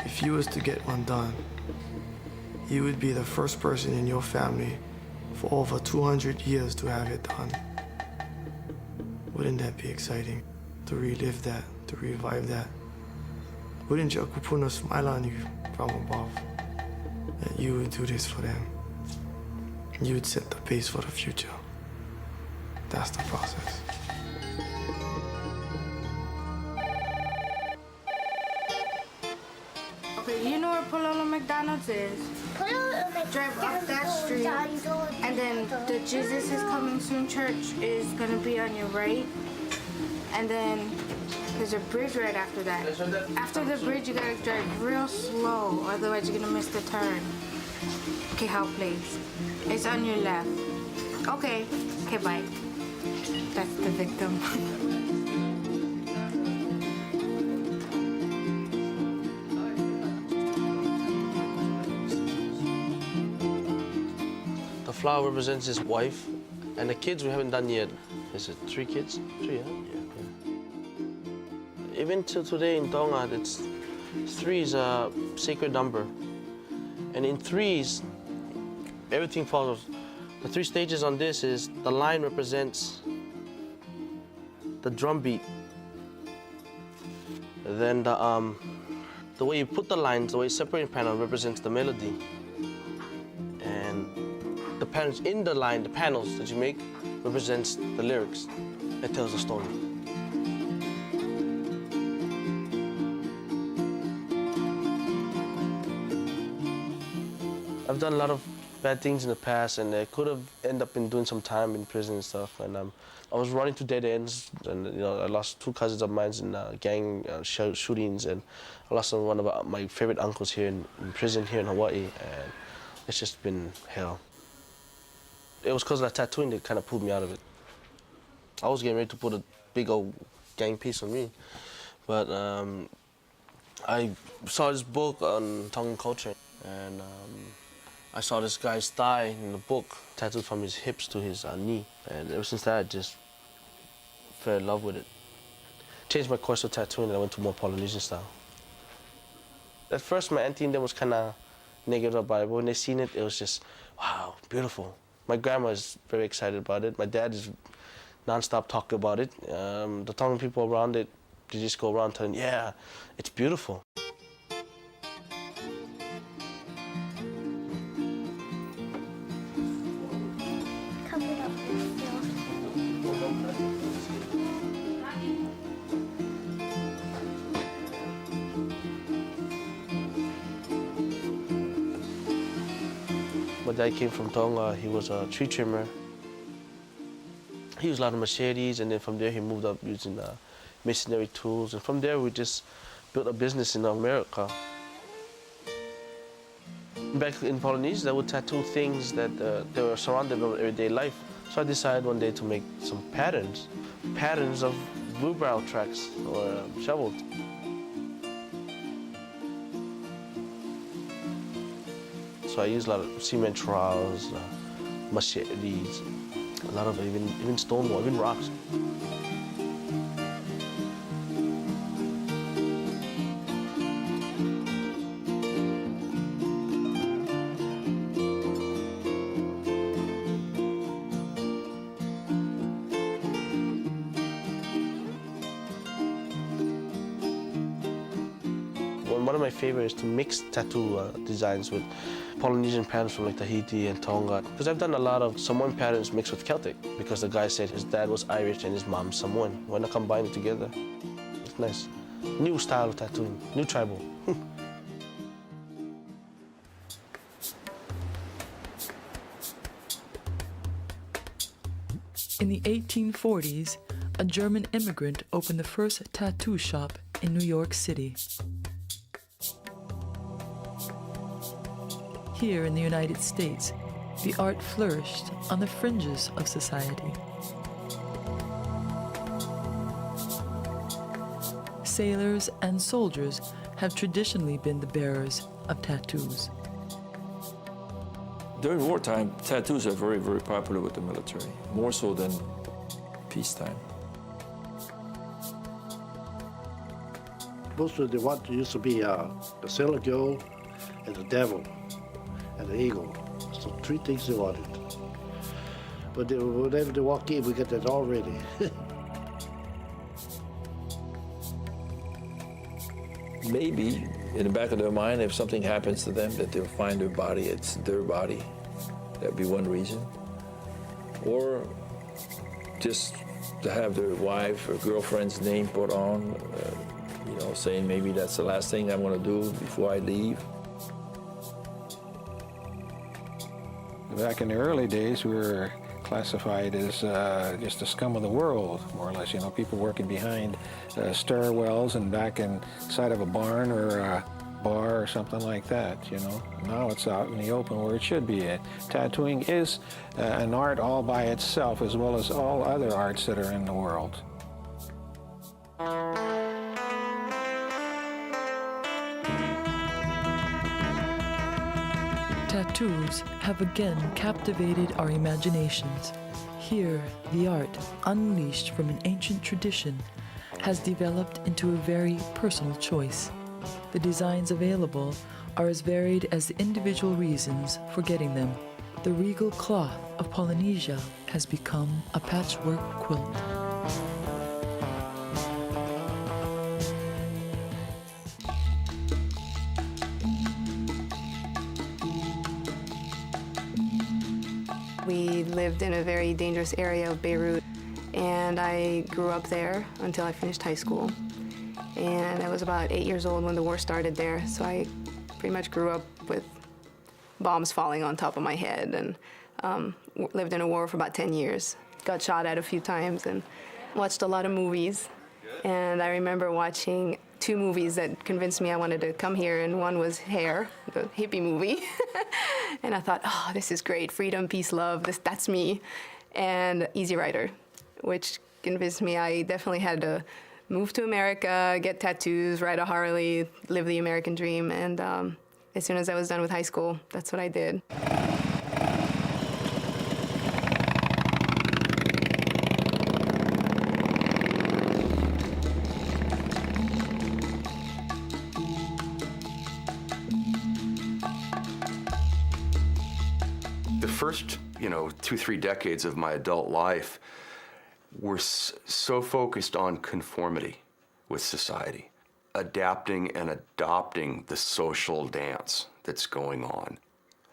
If you was to get one done, you would be the first person in your family for over 200 years to have it done. Wouldn't that be exciting? To relive that, to revive that. Wouldn't your kupuna smile on you from above that you would do this for them? You would set the pace for the future. That's the process. Okay, you know where Palolo McDonald's is? Drive up that street, and then the Jesus is Coming Soon church is gonna be on your right. And then there's a bridge right after that. After the bridge, you gotta drive real slow, otherwise you're gonna miss the turn. Okay, how please? It's on your left. Okay, bye. That's the victim. The flower represents his wife, and the kids we haven't done yet. Is it 3 kids? 3, huh? Even till today in Tonga, 3 is a sacred number. And in 3s, everything follows. The 3 stages on this is the line represents the drum beat. Then the way you put the lines, the way you separate panel represents the melody. And the patterns in the line, the panels that you make, represents the lyrics. It tells a story. I've done a lot of bad things in the past, and I could have ended up in doing some time in prison and stuff. And I was running to dead ends, and I lost 2 cousins of mine in gang shootings, and I lost one of my favorite uncles here in prison here in Hawaii, and it's just been hell. It was because of that tattooing that kind of pulled me out of it. I was getting ready to put a big old gang piece on me. But I saw this book on Tongan culture, and I saw this guy's thigh in the book, tattooed from his hips to his knee. And ever since that, I just fell in love with it. Changed my course of tattooing, and I went to more Polynesian style. At first, my auntie and them was kind of negative about it, but when they seen it, it was just, wow, beautiful. My grandma is very excited about it. My dad is non-stop talking about it. The Tongan people around it, they just go around telling, yeah, it's beautiful. My dad came from Tonga. He was a tree trimmer. He used a lot of machetes, and then from there he moved up using masonry tools. And from there we just built a business in America. Back in Polynesia, they would tattoo things that they were surrounded by everyday life. So I decided one day to make some patterns of wheelbarrow tracks or shovels. So I used a lot of cement trowels, machetes, a lot of even stone wall, even rocks. One of my favorites is to mix tattoo designs with Polynesian patterns from like Tahiti and Tonga. Because I've done a lot of Samoan patterns mixed with Celtic, because the guy said his dad was Irish and his mom Samoan. Why not combine it together? It's nice. New style of tattooing, new tribal. In the 1840s, a German immigrant opened the first tattoo shop in New York City. Here in the United States, the art flourished on the fringes of society. Sailors and soldiers have traditionally been the bearers of tattoos. During wartime, tattoos are very, very popular with the military, more so than peacetime. Most of the what used to be the sailor girl and the devil and the eagle. So three things they wanted. But whenever they walk in, we get that already. Maybe in the back of their mind, if something happens to them, that they'll find their body, it's their body. That'd be one reason. Or just to have their wife or girlfriend's name put on, saying maybe that's the last thing I want to do before I leave. Back in the early days, we were classified as just the scum of the world, more or less. People working behind stairwells and back inside of a barn or a bar or something like that, Now it's out in the open where it should be. Tattooing is an art all by itself, as well as all other arts that are in the world. Tattoos have again captivated our imaginations. Here, the art, unleashed from an ancient tradition, has developed into a very personal choice. The designs available are as varied as the individual reasons for getting them. The regal cloth of Polynesia has become a patchwork quilt. We lived in a very dangerous area of Beirut, and I grew up there until I finished high school. And I was about 8 years old when the war started there, so I pretty much grew up with bombs falling on top of my head, and lived in a war for about 10 years. Got shot at a few times and watched a lot of movies. And I remember watching 2 movies that convinced me I wanted to come here, and one was Hair, the hippie movie. And I thought, oh, this is great, freedom, peace, love, that's me. And Easy Rider, which convinced me I definitely had to move to America, get tattoos, ride a Harley, live the American dream. And as soon as I was done with high school, that's what I did. The first, 2-3 decades of my adult life were so focused on conformity with society, adapting and adopting the social dance that's going on,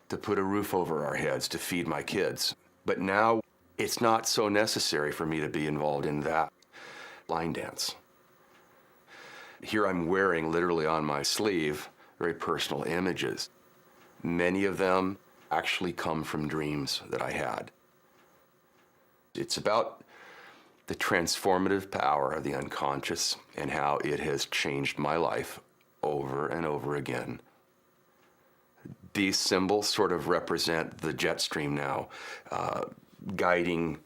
to put a roof over our heads, to feed my kids. But now it's not so necessary for me to be involved in that line dance. Here I'm wearing literally on my sleeve very personal images. Many of them actually come from dreams that I had. It's about the transformative power of the unconscious and how it has changed my life over and over again. These symbols sort of represent the jet stream now, guiding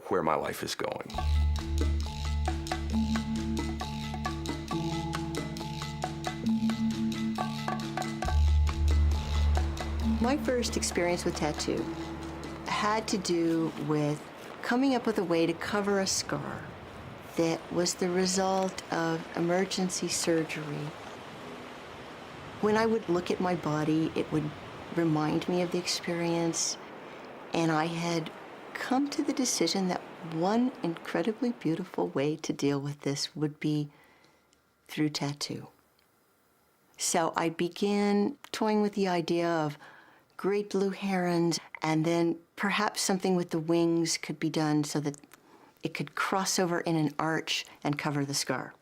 where my life is going. My first experience with tattoo had to do with coming up with a way to cover a scar that was the result of emergency surgery. When I would look at my body, it would remind me of the experience, and I had come to the decision that one incredibly beautiful way to deal with this would be through tattoo. So I began toying with the idea of great blue herons, and then perhaps something with the wings could be done so that it could cross over in an arch and cover the scar.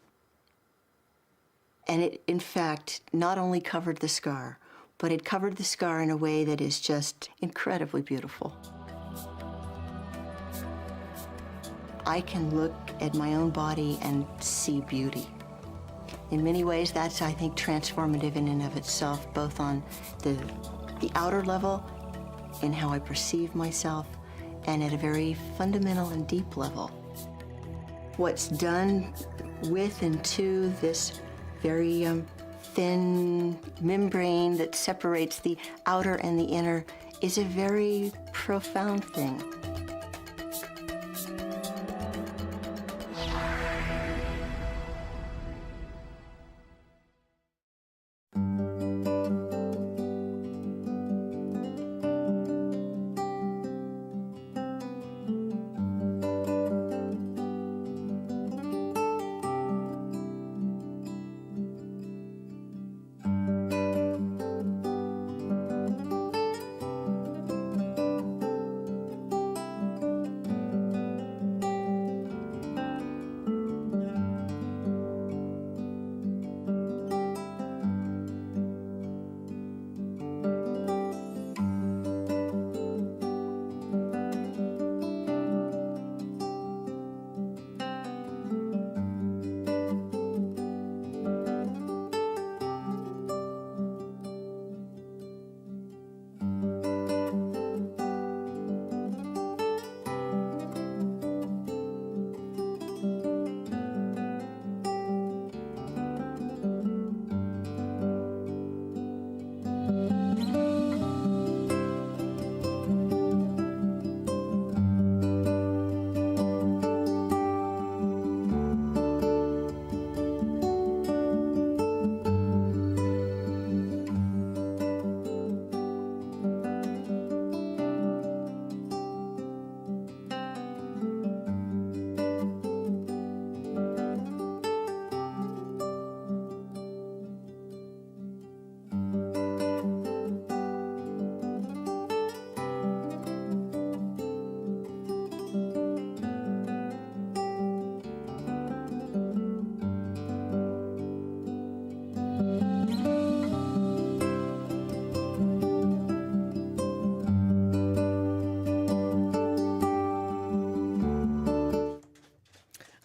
And it, in fact, not only covered the scar, but it covered the scar in a way that is just incredibly beautiful. I can look at my own body and see beauty. In many ways, that's, I think, transformative in and of itself, both on the outer level in how I perceive myself, and at a very fundamental and deep level. What's done with and to this very thin membrane that separates the outer and the inner is a very profound thing.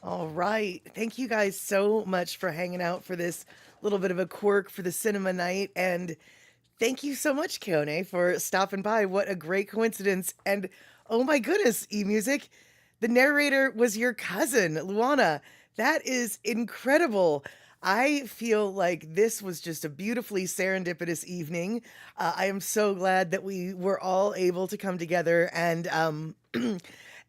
All right. Thank you guys so much for hanging out for this little bit of a quirk for the cinema night. And thank you so much, Keone, for stopping by. What a great coincidence. And oh my goodness, eMusic, The narrator was your cousin, Luana. That is incredible. I feel like this was just a beautifully serendipitous evening. I am so glad that we were all able to come together and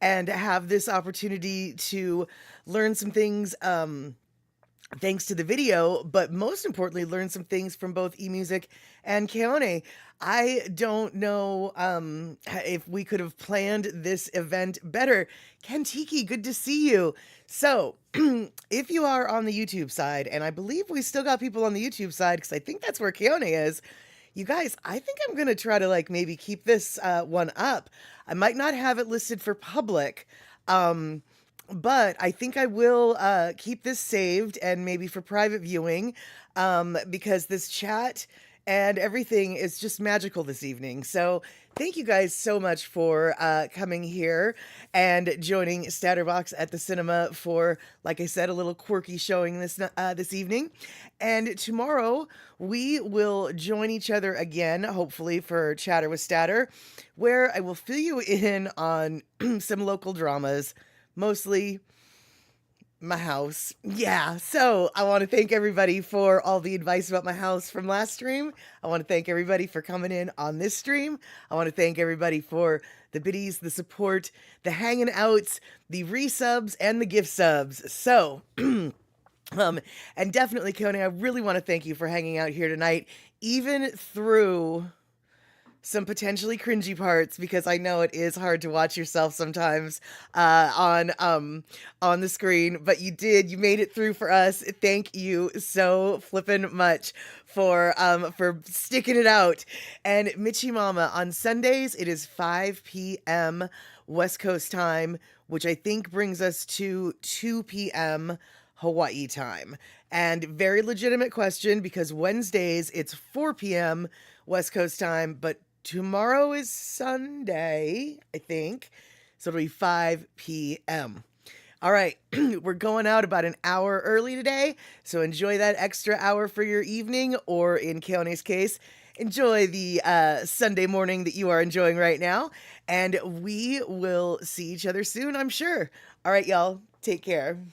and have this opportunity to learn some things. Thanks to the video, but most importantly, learn some things from both eMusic and Keone. I don't know if we could have planned this event better. Kentiki, good to see you. So, if you are on the YouTube side, and I believe we still got people on the YouTube side, because I think that's where Keone is, you guys, I think I'm going to try to like maybe keep this one up. I might not have it listed for public, but I think I will keep this saved and maybe for private viewing because this chat and everything is just magical this evening. So thank you guys so much for coming here and joining StatterBox at the cinema for, like I said, a little quirky showing this evening. And tomorrow we will join each other again, hopefully for Chatter with Statter, where I will fill you in on some local dramas, mostly my house. Yeah, so I want to thank everybody for all the advice about my house from last stream. I want to thank everybody for coming in on this stream. I want to thank everybody for the biddies, the support, the hanging outs, the resubs, and the gift subs. So, and definitely, Keone, I really want to thank you for hanging out here tonight, even through some potentially cringy parts, because I know it is hard to watch yourself sometimes on the screen, but you made it through for us. Thank you so flippin' much for sticking it out. And Michi Mama, on Sundays it is 5 p.m. West Coast time, which I think brings us to 2 p.m. Hawaii time. And very legitimate question, because Wednesdays it's 4 p.m. West Coast time, but tomorrow is Sunday, I think, so it'll be 5 p.m. All right, we're going out about an hour early today, so enjoy that extra hour for your evening, or in Keone's case, enjoy the Sunday morning that you are enjoying right now, and we will see each other soon, I'm sure. All right, y'all, take care.